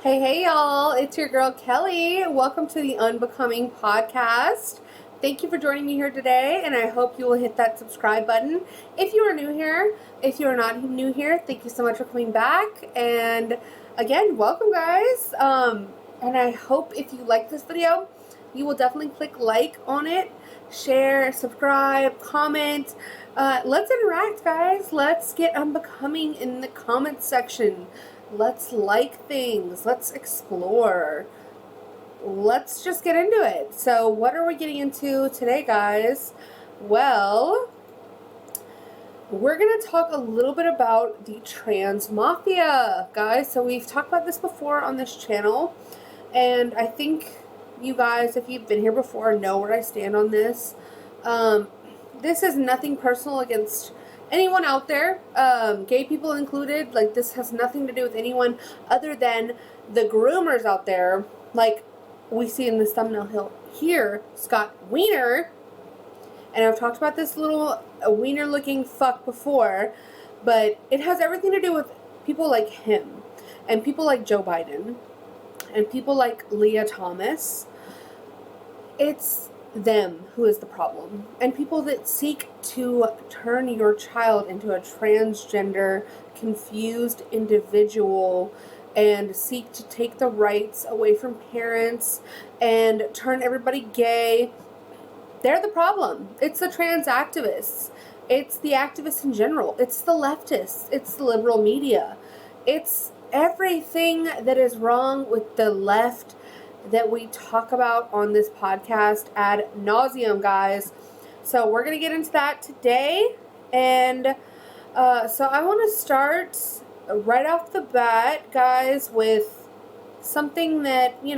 Hey, y'all. It's your girl, Kelly. Welcome to the Unbecoming podcast. Thank you for joining me here today, and I hope you will hit that subscribe button if you are new here. If you are not new here, thank you so much for coming back. And again, welcome, guys. And I hope if you like this video, you will definitely click like on it, share, subscribe, comment. Let's interact, guys. Let's get unbecoming in the comment section. Let's like things. Let's explore. Let's just get into it. So what are we getting into today, guys? Well, we're going to talk a little bit about the trans mafia, guys. So we've talked about this before on this channel, and I think you guys, if you've been here before, know where I stand on this. This is nothing personal against anyone out there, gay people included. Like, this has nothing to do with anyone other than the groomers out there, like we see in this thumbnail here, Scott Wiener. And I've talked about this little wiener looking fuck before, but it has everything to do with people like him and people like Joe Biden and people like Leah Thomas. It's them who is the problem, and people that seek to turn your child into a transgender, confused individual and seek to take the rights away from parents and turn everybody gay. They're the problem. It's the trans activists. It's the activists in general. It's the leftists. It's the liberal media. It's everything that is wrong with the left that we talk about on this podcast ad nauseum, guys. So we're going to get into that today. And so I want to start right off the bat, guys, with something that, you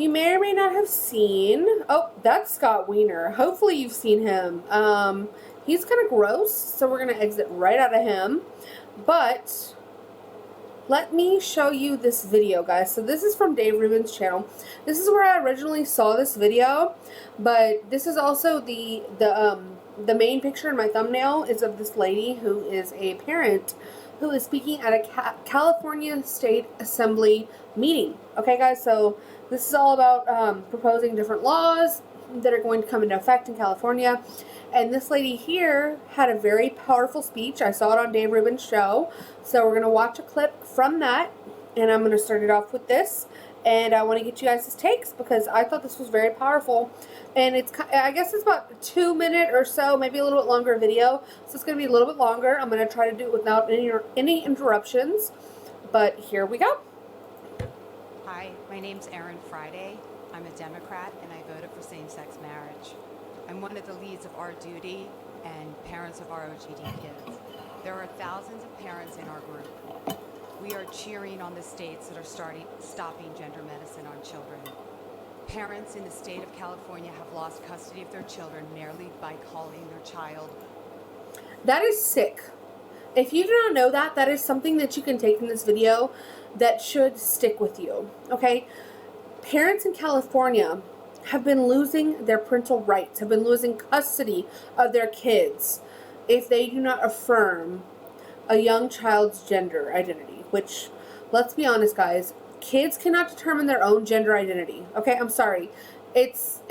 may or may not have seen. Oh, that's Scott Wiener. Hopefully you've seen him. He's kind of gross, so we're going to exit right out of him. But let me show you this video, guys. So this is from Dave Rubin's channel. This is where I originally saw this video, but this is also the main picture in my thumbnail is of this lady who is a parent who is speaking at a California State Assembly meeting. Okay, guys, so this is all about proposing different laws that are going to come into effect in California. And this lady here had a very powerful speech. I saw it on Dave Rubin's show. So we're going to watch a clip from that. And I'm going to start it off with this. And I want to get you guys' takes because I thought this was very powerful. And I guess it's about a 2-minute or so, maybe a little bit longer video. So it's going to be a little bit longer. I'm going to try to do it without any interruptions. But here we go. Hi, my name's Erin Friday. I'm a Democrat and I voted for same-sex marriage. I'm one of the leads of Our Duty and parents of ROGD kids. There are thousands of parents in our group. We are cheering on the states that are stopping gender medicine on children. Parents in the state of California have lost custody of their children merely by calling their child. That is sick. If you do not know that, that is something that you can take in this video that should stick with you, okay? Parents in California have been losing their parental rights, have been losing custody of their kids if they do not affirm a young child's gender identity, which, let's be honest, guys, kids cannot determine their own gender identity, okay? I'm sorry. It's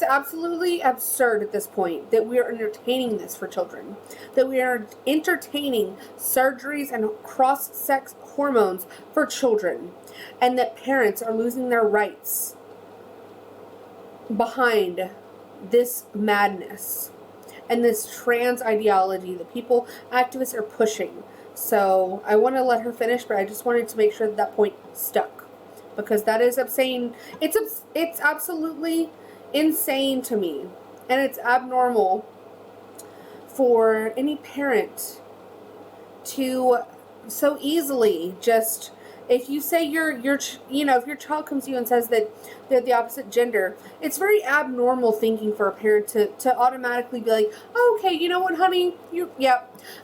absolutely absurd at this point that we are entertaining this for children, that we are entertaining surgeries and cross-sex hormones for children, and that parents are losing their rights behind this madness and this trans ideology that activists are pushing. So I want to let her finish, but I just wanted to make sure that point stuck, because that is insane. It's absolutely insane to me, and it's abnormal for any parent to so easily just, if you say if your child comes to you and says that they're the opposite gender, it's very abnormal thinking for a parent to automatically be like, oh, okay, you know what, honey,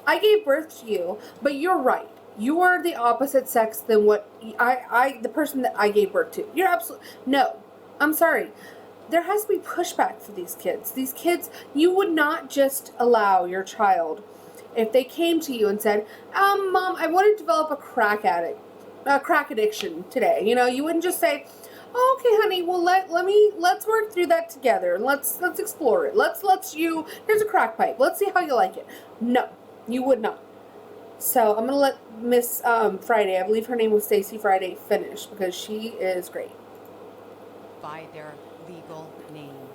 I gave birth to you, but you're right. You are the opposite sex than what the person that I gave birth to. You're absolutely, no, I'm sorry. There has to be pushback for these kids. These kids, you would not just allow your child, if they came to you and said, Mom, I want to develop a crack addict crack addiction today. You know, you wouldn't just say, "Oh, okay, honey. Well, let's work through that together and let's explore it. Here's a crack pipe. Let's see how you like it." No, you would not. So I'm gonna let Miss Friday, I believe her name was Stacy Friday, finish because she is great. By their legal name.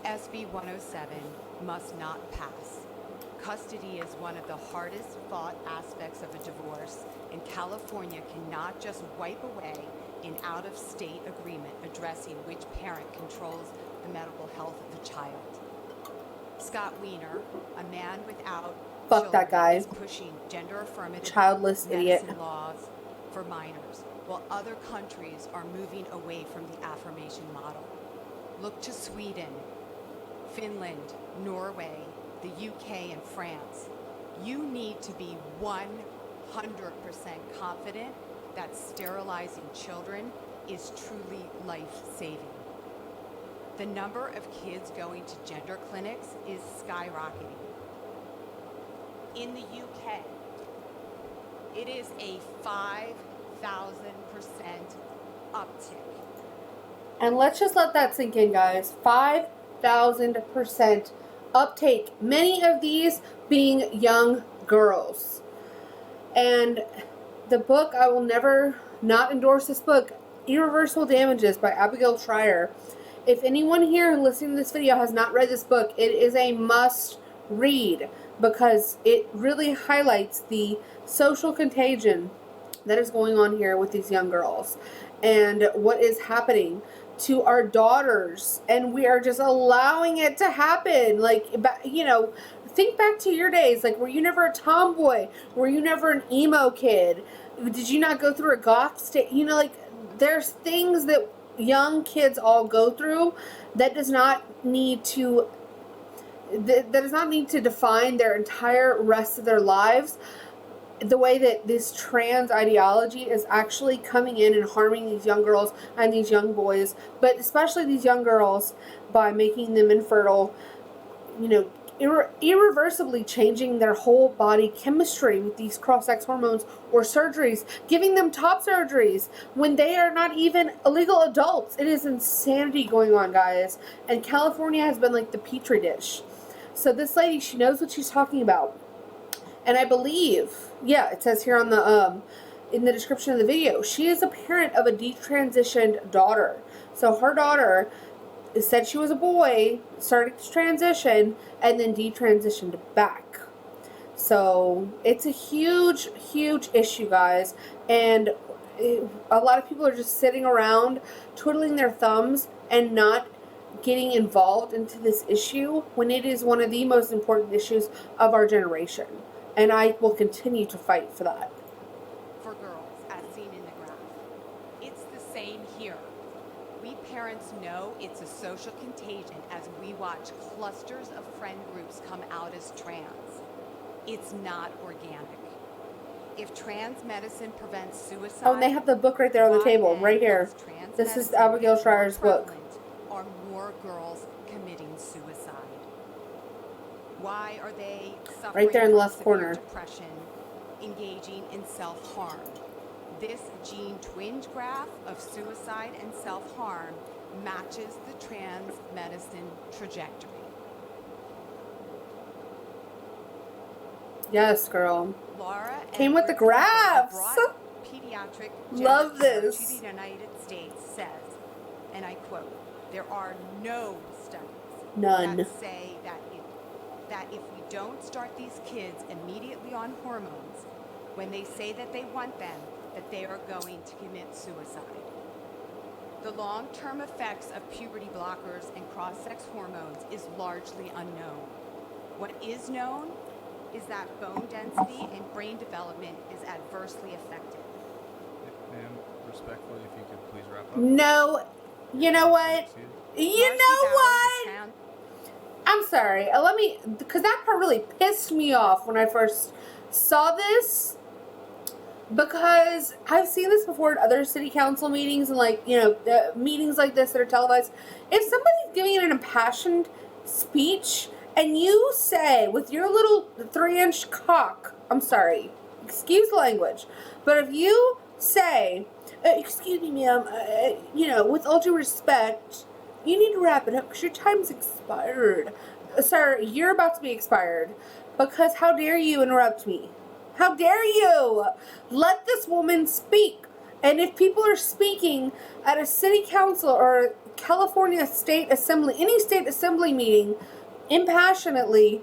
SB 107 must not pass. Custody is one of the hardest fought aspects of a divorce, and California cannot just wipe away an out-of-state agreement addressing which parent controls the medical health of the child. Scott Wiener, a man without Fuck that guy. is pushing gender-affirmative Childless idiot medicine laws for minors, while other countries are moving away from the affirmation model. Look to Sweden, Finland, Norway, the UK, and France. You need to be 100% confident that sterilizing children is truly life-saving. The number of kids going to gender clinics is skyrocketing. In the UK, it is a 5,000% uptick. And let's just let that sink in, guys. 5,000% uptake. Many of these being young girls. And the book, I will never not endorse this book, Irreversible Damages by Abigail Schreier. If anyone here listening to this video has not read this book, it is a must read because it really highlights the social contagion that is going on here with these young girls and what is happening to our daughters, and we are just allowing it to happen. Like, you know, think back to your days. Like, were you never a tomboy? Were you never an emo kid? Did you not go through a goth state? You know, like, there's things that young kids all go through that does not need to define their entire rest of their lives. The way that this trans ideology is actually coming in and harming these young girls and these young boys, but especially these young girls, by making them infertile, you know, irreversibly changing their whole body chemistry with these cross-sex hormones or surgeries, giving them top surgeries when they are not even illegal adults. It is insanity going on, guys. And California has been like the petri dish. So this lady, she knows what she's talking about. And I believe, yeah, it says here on the in the description of the video, she is a parent of a detransitioned daughter. So her daughter said she was a boy, started to transition, and then detransitioned back. So it's a huge, huge issue, guys. And a lot of people are just sitting around twiddling their thumbs and not getting involved into this issue when it is one of the most important issues of our generation. And I will continue to fight for that. For girls, as seen in the graph, it's the same here. We parents know it's a social contagion as we watch clusters of friend groups come out as trans. It's not organic. If trans medicine prevents suicide... Oh, and they have the book right there on the table, right here. This is Abigail Schreier's book. Are more girls committing suicide? Why are they suffering right there in the from left corner? Depression, engaging in self-harm? This gene twinge graph of suicide and self-harm matches the trans medicine trajectory. Yes, girl. Laura came with the graphs. Pediatric Love this. To the United States says, and I quote, "There are no studies that say that if we don't start these kids immediately on hormones, when they say that they want them, that they are going to commit suicide. The long-term effects of puberty blockers and cross-sex hormones is largely unknown. What is known is that bone density and brain development is adversely affected." Ma'am, respectfully, if you could please wrap up. No, you know what? I'm sorry. Because that part really pissed me off when I first saw this. Because I've seen this before at other city council meetings and, like, you know, meetings like this that are televised. If somebody's giving an impassioned speech and you say with your little 3-inch cock, I'm sorry, excuse the language. But if you say, excuse me, ma'am, with all due respect, you need to wrap it up because your time's expired. Sir, you're about to be expired because how dare you interrupt me? How dare you? Let this woman speak. And if people are speaking at a city council or California state assembly, any state assembly meeting, impassionately,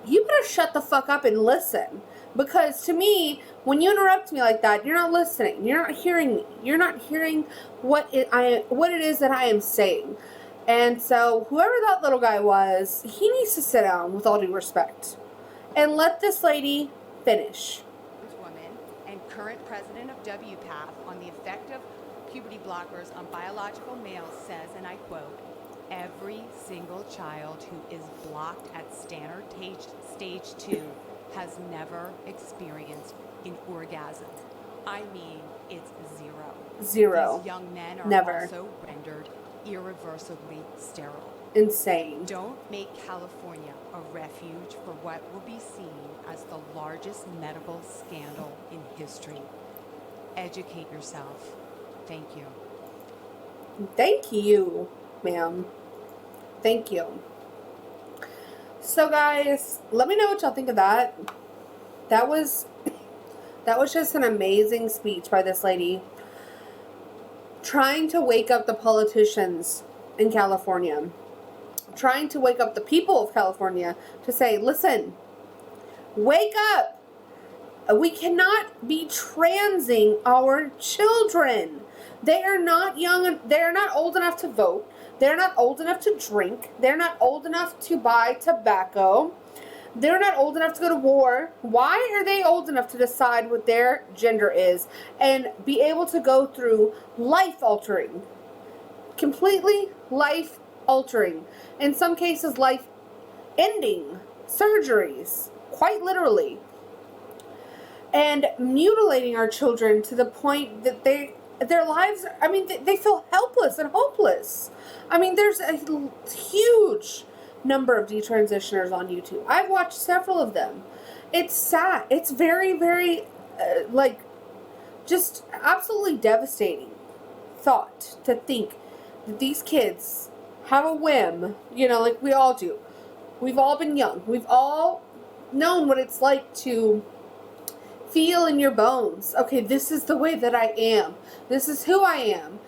you better shut the fuck up and listen. Because to me, when you interrupt me like that, you're not listening. You're not hearing me. You're not hearing what it is that I am saying. And so whoever that little guy was, he needs to sit down with all due respect. And let this lady finish. Woman and current president of WPATH on the effect of puberty blockers on biological males says, and I quote, every single child who is blocked at standard stage 2 has never experienced an orgasm. I mean, it's zero. Zero. These young men are Never. also rendered irreversibly sterile. Insane. Don't make California a refuge for what will be seen as the largest medical scandal in history. Educate yourself. Thank you. Thank you, ma'am. Thank you. So guys, let me know what y'all think of that. That was just an amazing speech by this lady. Trying to wake up the politicians in California. Trying to wake up the people of California to say, listen, wake up. We cannot be transing our children. They are not young. They are not old enough to vote. They're not old enough to drink. They're not old enough to buy tobacco. They're not old enough to go to war. Why are they old enough to decide what their gender is and be able to go through life-altering, completely life-altering, in some cases life-ending surgeries, quite literally, and mutilating our children to the point that their lives, I mean, they feel helpless and hopeless. I mean, there's a huge number of detransitioners on YouTube. I've watched several of them. It's sad. It's very, very, just absolutely devastating thought to think that these kids have a whim, like we all do. We've all been young. We've all known what it's like to feel in your bones, okay, this is the way that I am. This is who I am.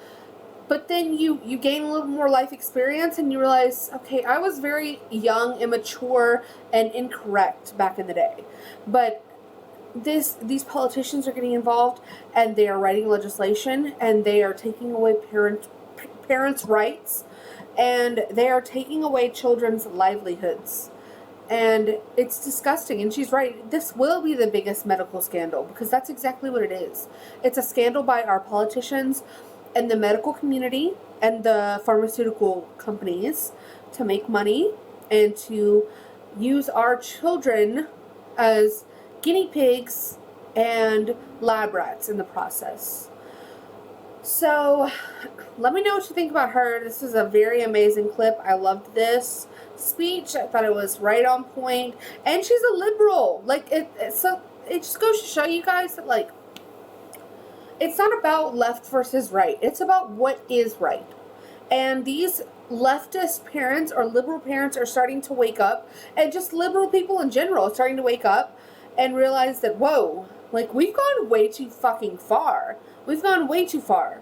But then you gain a little more life experience and you realize, okay, I was very young, immature, and incorrect back in the day. But these politicians are getting involved and they are writing legislation and they are taking away parents' rights and they are taking away children's livelihoods. And it's disgusting. And she's right. This will be the biggest medical scandal because that's exactly what it is. It's a scandal by our politicians and the medical community and the pharmaceutical companies to make money and to use our children as guinea pigs and lab rats in the process. So let me know what you think about her. This is a very amazing clip. I loved this speech. I thought it was right on point. And she's a liberal. It just goes to show you guys that, it's not about left versus right. It's about what is right. And these leftist parents or liberal parents are starting to wake up. And just liberal people in general are starting to wake up and realize that, whoa, we've gone way too fucking far. We've gone way too far.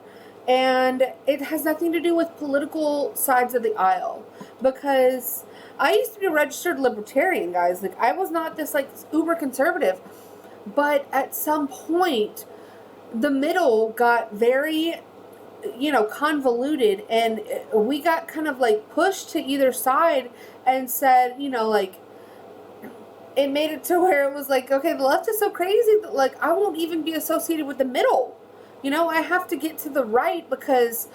And it has nothing to do with political sides of the aisle. Because I used to be a registered libertarian, guys. I was not this, uber conservative. But at some point, the middle got very, convoluted. And we got kind of, pushed to either side and said, it made it to where it was okay, the left is so crazy that, I won't even be associated with the middle. I have to get to the right because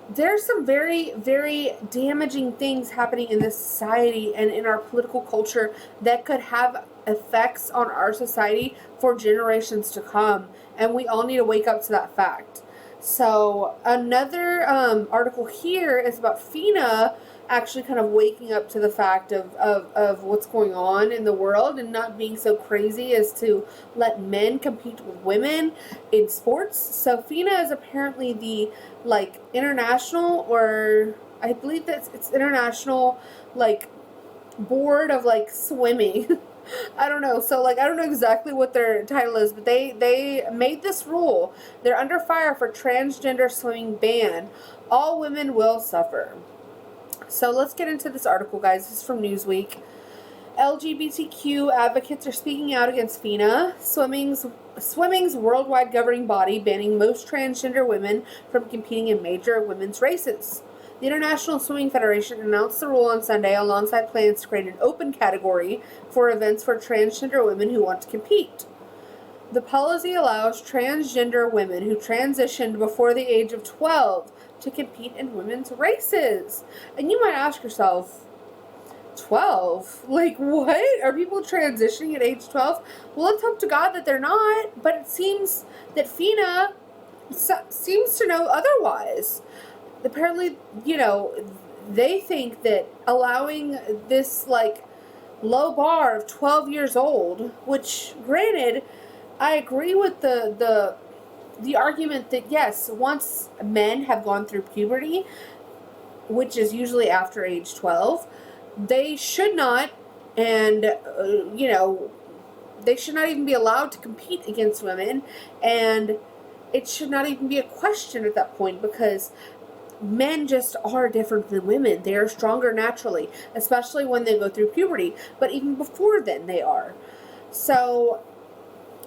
there's some very, very damaging things happening in this society and in our political culture that could have effects on our society for generations to come. And we all need to wake up to that fact. So another article here is about FINA actually kind of waking up to the fact of what's going on in the world and not being so crazy as to let men compete with women in sports. So FINA is apparently the, like, international, or I believe that it's international, like, board of, like, swimming. I don't know. So, like, I don't know exactly what their title is, but they made this rule. They're under fire for transgender swimming ban. All women will suffer. So let's get into this article, guys. This is from Newsweek. LGBTQ advocates are speaking out against FINA, swimming's worldwide governing body banning most transgender women from competing in major women's races. The International Swimming Federation announced the rule on Sunday alongside plans to create an open category for events for transgender women who want to compete. The policy allows transgender women who transitioned before the age of 12 to compete in women's races. And you might ask yourself, 12? Like, what? Are people transitioning at age 12? Well, let's hope to God that they're not. But it seems that FINA seems to know otherwise. Apparently, they think that allowing this, like, low bar of 12 years old, which, granted, I agree with the argument that, yes, once men have gone through puberty, which is usually after age 12, they should not, and, they should not even be allowed to compete against women, and it should not even be a question at that point, because men just are different than women. They are stronger naturally, especially when they go through puberty, but even before then they are. So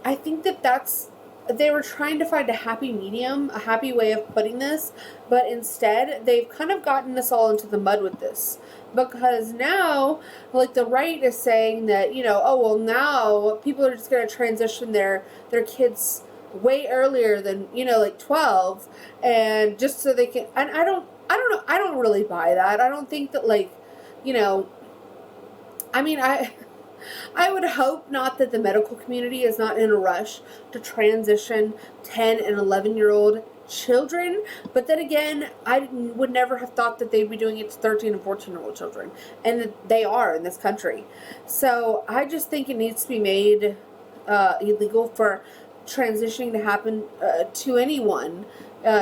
I think they were trying to find a happy medium, a happy way of putting this, but instead they've kind of gotten us all into the mud with this. Because now, like, the right is saying that, now people are just going to transition their kids way earlier than, like 12, and just so they can, and I don't know, I don't really buy that. I don't think that, like, I would hope not that the medical community is not in a rush to transition 10 and 11-year-old children, but then again, I would never have thought that they'd be doing it to 13 and 14-year-old children, and they are in this country. So I just think it needs to be made illegal for transitioning to happen to anyone,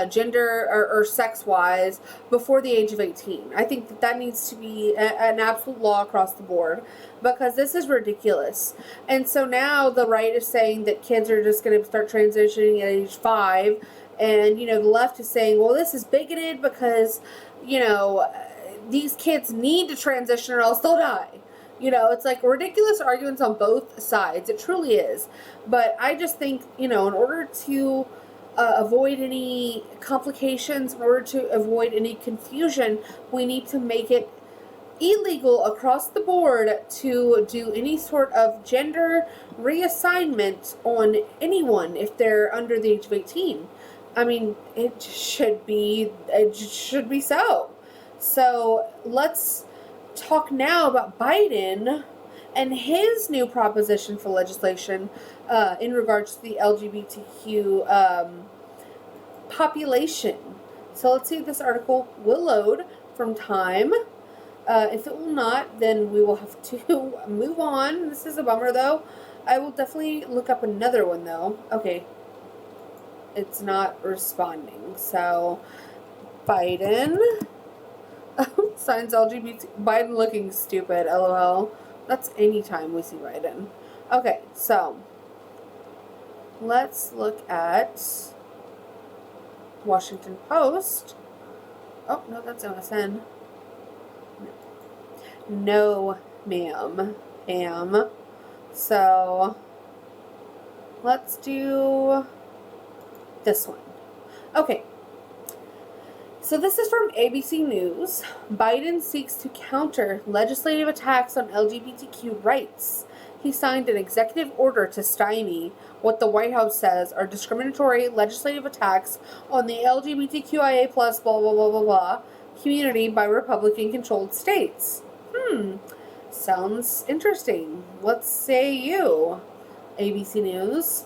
gender or sex-wise, before the age of 18. I think that needs to be an absolute law across the board, because this is ridiculous. And so now the right is saying that kids are just going to start transitioning at age 5, and, the left is saying, well, this is bigoted because, these kids need to transition or else they'll die. It's like ridiculous arguments on both sides. It truly is. But I just think, in order to avoid any complications, in order to avoid any confusion, we need to make it illegal across the board to do any sort of gender reassignment on anyone if they're under the age of 18. I mean, it should be so. So let's talk now about Biden and his new proposition for legislation in regards to the LGBTQ population. So let's see if this article will load from Time. If it will not, then we will have to move on. This is a bummer, though. I will definitely look up another one, though. Okay. It's not responding. So, Biden signs LGBT. Biden looking stupid, LOL. That's any time we see Biden. Okay, so let's look at Washington Post. Oh, no, that's MSN. No, ma'am. Pam. So, let's do this one. Okay. So this is from ABC News. Biden seeks to counter legislative attacks on LGBTQ rights. He signed an executive order to stymie what the White House says are discriminatory legislative attacks on the LGBTQIA plus blah blah blah blah blah community by Republican-controlled states. Sounds interesting. What say you, ABC News?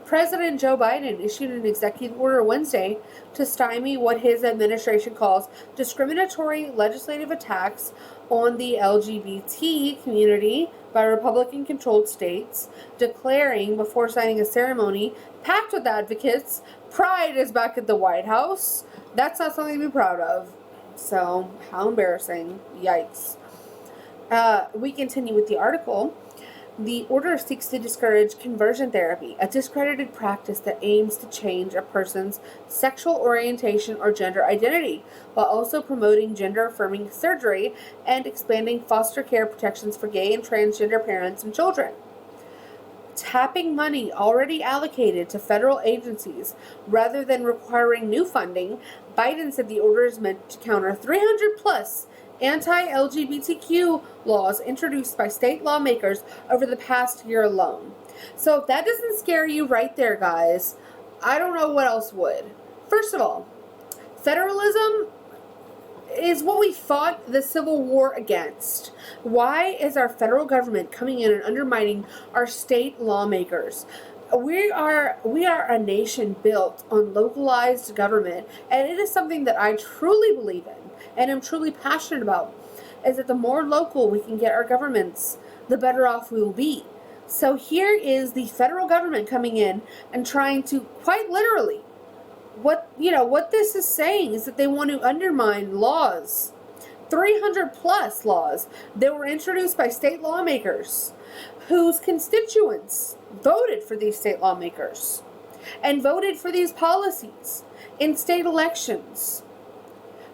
President Joe Biden issued an executive order Wednesday to stymie what his administration calls discriminatory legislative attacks on the LGBT community by Republican-controlled states, declaring before signing a ceremony packed with advocates, "Pride is back at the White House." That's not something to be proud of. So, how embarrassing. Yikes. We continue with the article. The order seeks to discourage conversion therapy, a discredited practice that aims to change a person's sexual orientation or gender identity, while also promoting gender-affirming surgery and expanding foster care protections for gay and transgender parents and children. Tapping money already allocated to federal agencies rather than requiring new funding, Biden said the order is meant to counter 300 plus anti-LGBTQ laws introduced by state lawmakers over the past year alone. So if that doesn't scare you right there, guys, I don't know what else would. First of all, federalism is what we fought the Civil War against. Why is our federal government coming in and undermining our state lawmakers? We are a nation built on localized government, and it is something that I truly believe in and am truly passionate about, is that the more local we can get our governments, the better off we will be. So here is the federal government coming in and trying to, quite literally, what this is saying is that they want to undermine laws, 300 plus laws that were introduced by state lawmakers whose constituents voted for these state lawmakers and voted for these policies in state elections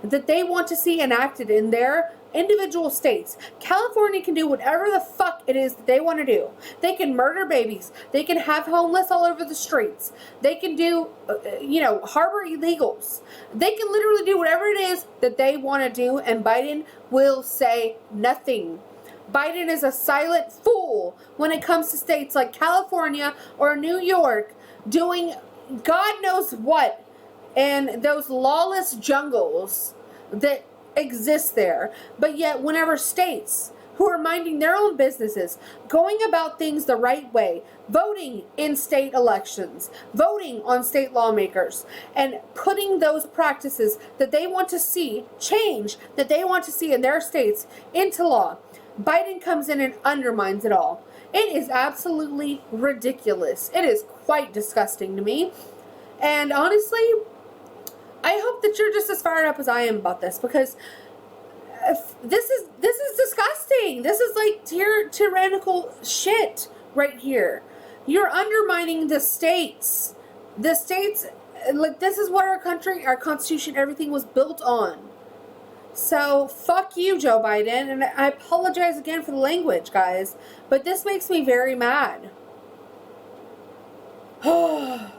that they want to see enacted in their individual states. California can do whatever the fuck it is that they want to do. They can murder babies. They can have homeless all over the streets. They can do, harbor illegals. They can literally do whatever it is that they want to do, and Biden will say nothing. Biden is a silent fool when it comes to states like California or New York doing God knows what and those lawless jungles that exist there. But yet, whenever states who are minding their own businesses, going about things the right way, voting in state elections, voting on state lawmakers, and putting those practices that they want to see change, that they want to see in their states into law, Biden comes in and undermines it all. It is absolutely ridiculous. It is quite disgusting to me. And honestly, I hope that you're just as fired up as I am about this, because this is disgusting. This is like tyrannical shit right here. You're undermining the states. The states, like, this is what our country, our constitution, everything was built on. So fuck you, Joe Biden, and I apologize again for the language, guys, but this makes me very mad. Oh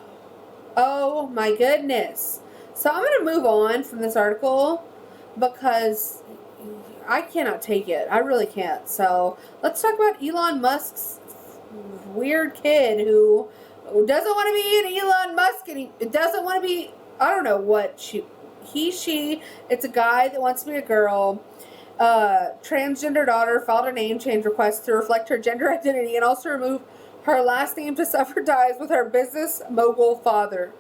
my goodness. So I'm going to move on from this article because I cannot take it. I really can't. So let's talk about Elon Musk's weird kid who doesn't want to be an Elon Musk, and he doesn't want to be, I don't know what she, it's a guy that wants to be a girl. Transgender daughter filed a name change request to reflect her gender identity and also remove her last name to sever ties with her business mogul father.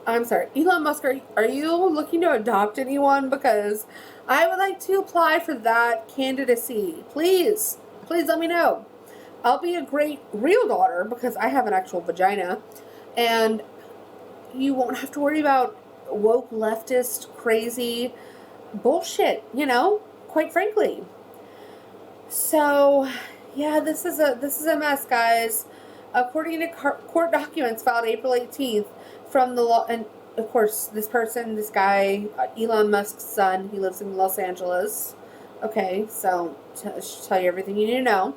I'm sorry, Elon Musk, are you looking to adopt anyone? Because I would like to apply for that candidacy. Please let me know. I'll be a great real daughter because I have an actual vagina, and you won't have to worry about woke leftist crazy bullshit, quite frankly. So, yeah, this is a mess, guys. According to court documents filed April 18th from the law, and of course, this guy, Elon Musk's son, he lives in Los Angeles. Okay, so I should tell you everything you need to know.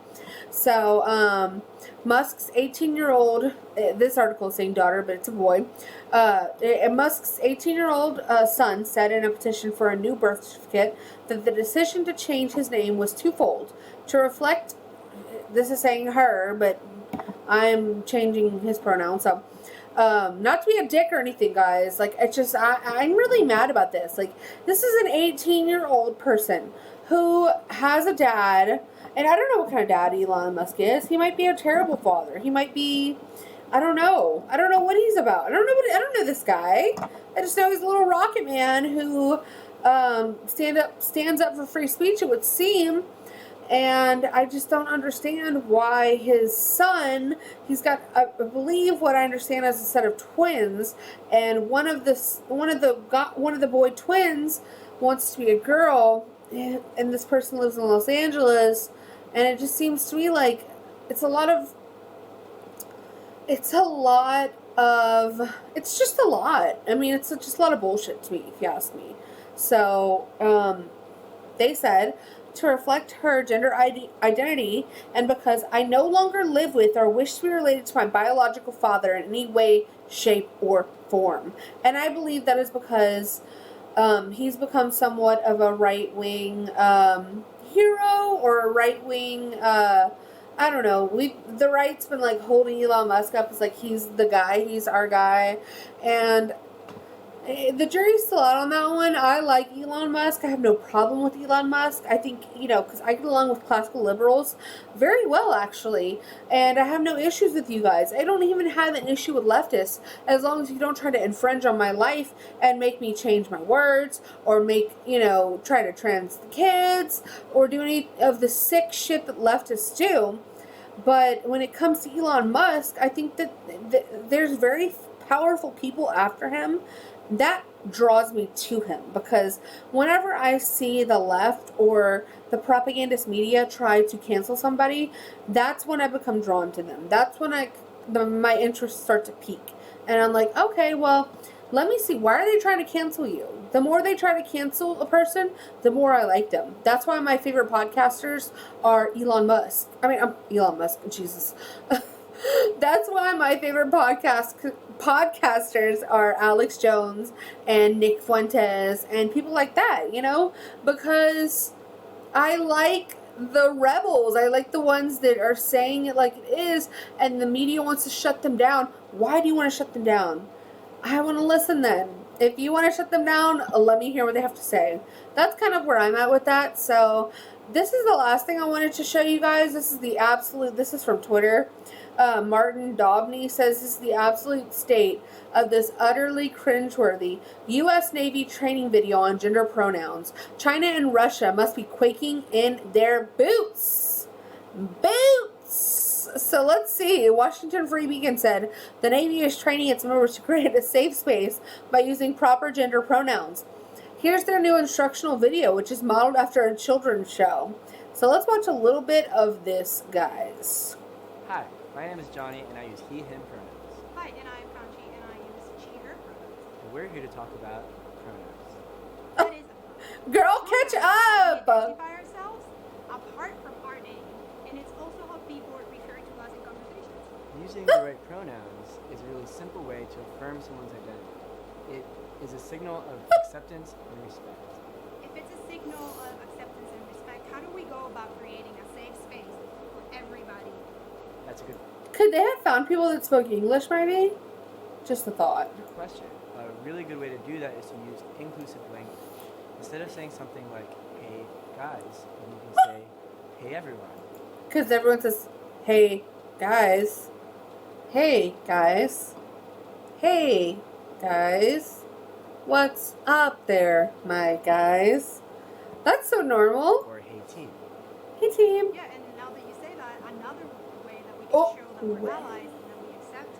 So, Musk's 18-year-old, this article is saying daughter, but it's a boy. Musk's 18-year-old son said in a petition for a new birth certificate that the decision to change his name was twofold. To reflect, this is saying her, but I'm changing his pronouns, so not to be a dick or anything, guys. Like, it's just, I'm really mad about this. Like, this is an 18-year-old person who has a dad, and I don't know what kind of dad Elon Musk is. He might be a terrible father. He might be I don't know. I don't know what he's about. I don't know this guy. I just know he's a little rocket man who stands up for free speech, it would seem. And I just don't understand why his son, he's got, I believe what I understand as a set of twins, and one of the boy twins wants to be a girl, and this person lives in Los Angeles, and it just seems to me like it's a lot of, it's just a lot. I mean, it's just a lot of bullshit to me, if you ask me. So, they said, to reflect her gender identity, and because I no longer live with or wish to be related to my biological father in any way, shape, or form. And I believe that is because he's become somewhat of a right-wing hero, or a right-wing, I don't know, the right's been like holding Elon Musk up as like he's the guy, he's our guy, and the jury's still out on that one. I like Elon Musk. I have no problem with Elon Musk. I think, because I get along with classical liberals very well, actually. And I have no issues with you guys. I don't even have an issue with leftists, as long as you don't try to infringe on my life and make me change my words, or try to trans the kids, or do any of the sick shit that leftists do. But when it comes to Elon Musk, I think that there's very powerful people after him that draws me to him, because whenever I see the left or the propagandist media try to cancel somebody, that's when I become drawn to them. That's when my interests start to peak, and I'm like, okay, well, let me see, why are they trying to cancel you? The more they try to cancel a person, the more I like them. That's why my favorite podcasters are Elon Musk. Elon Musk, Jesus. That's why my favorite podcasters are Alex Jones and Nick Fuentes and people like that, because I like the rebels. I like the ones that are saying it like it is, and the media wants to shut them down. Why do you want to shut them down? I want to listen then. If you want to shut them down, let me hear what they have to say. That's kind of where I'm at with that. So this is the last thing I wanted to show you guys. This is from Twitter. Martin Daubney says this is the absolute state of this utterly cringeworthy U.S. Navy training video on gender pronouns. China and Russia must be quaking in their boots. So let's see. Washington Free Beacon said the Navy is training its members to create a safe space by using proper gender pronouns. Here's their new instructional video, which is modeled after a children's show. So let's watch a little bit of this, guys. Hi, my name is Johnny, and I use he, him pronouns. Hi, and I'm Kanchi, and I use she, her pronouns. And we're here to talk about pronouns. That is Girl, catch up! We identify ourselves apart from our name, and it's also how people refer to us in conversations. Using the right pronouns is a really simple way to affirm someone's identity. It is a signal of acceptance and respect. If it's a signal of acceptance and respect, how do we go about creating a safe space for everybody? That's a good Could they have found people that spoke English, maybe? Just a thought. question. A really good way to do that is to use inclusive language. Instead of saying something like, hey, guys, you can say, hey, everyone. Because everyone says, hey, guys. Hey, guys. Hey, guys. What's up there, my guys? That's so normal. Or hey, team. Hey, team. Yeah, and now that you say that, another way that we can Oh, show that we're wait. allies and that we accept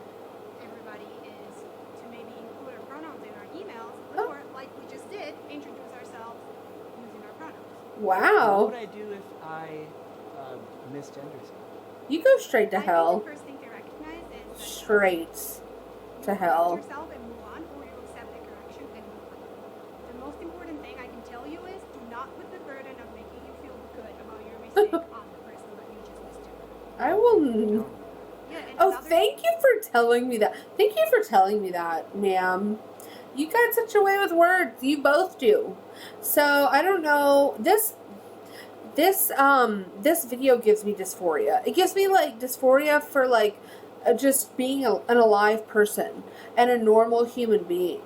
everybody is to maybe include our pronouns in our emails, Oh. or like we just did, introduce ourselves using our pronouns. What Wow. would I do if I misgender someone? You go straight to I think hell. the first thing to recognize is that Straight you to accept hell. yourself and move on, or you accept the correction and move on. The most important thing I can tell you is do not put the burden of making you feel good about your mistake on the person that you just mistook. I will. Yeah, and Oh, another thank you for telling me that. Thank you for telling me that, ma'am. You got such a way with words. You both do. So I don't know. This video gives me dysphoria. It gives me like dysphoria for like just being an alive person and a normal human being,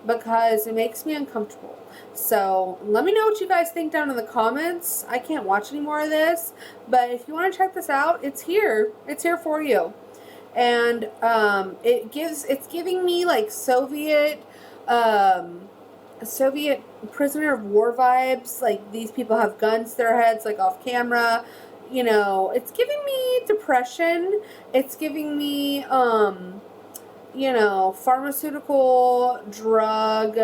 because it makes me uncomfortable. So let me know what you guys think down in the comments. I can't watch any more of this, but if you want to check this out, it's here. It's here for you. and it's giving me like Soviet prisoner of war vibes. Like, these people have guns to their heads, like, off camera. You know, it's giving me depression. It's giving me, you know, pharmaceutical, drug,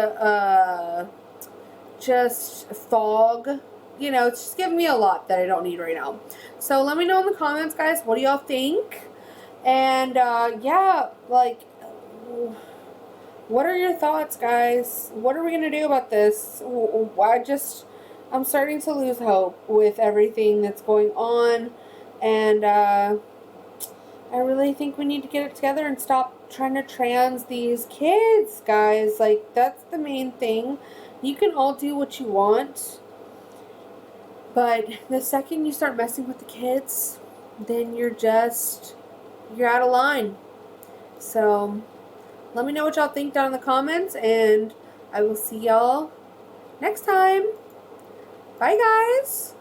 just fog. You know, it's just giving me a lot that I don't need right now. So let me know in the comments, guys, what do y'all think? And, yeah, like, what are your thoughts, guys? What are we going to do about this? I'm starting to lose hope with everything that's going on. And I really think we need to get it together and stop trying to trans these kids, guys. Like, that's the main thing. You can all do what you want. But the second you start messing with the kids, then you're out of line. So let me know what y'all think down in the comments, and I will see y'all next time. Bye, guys.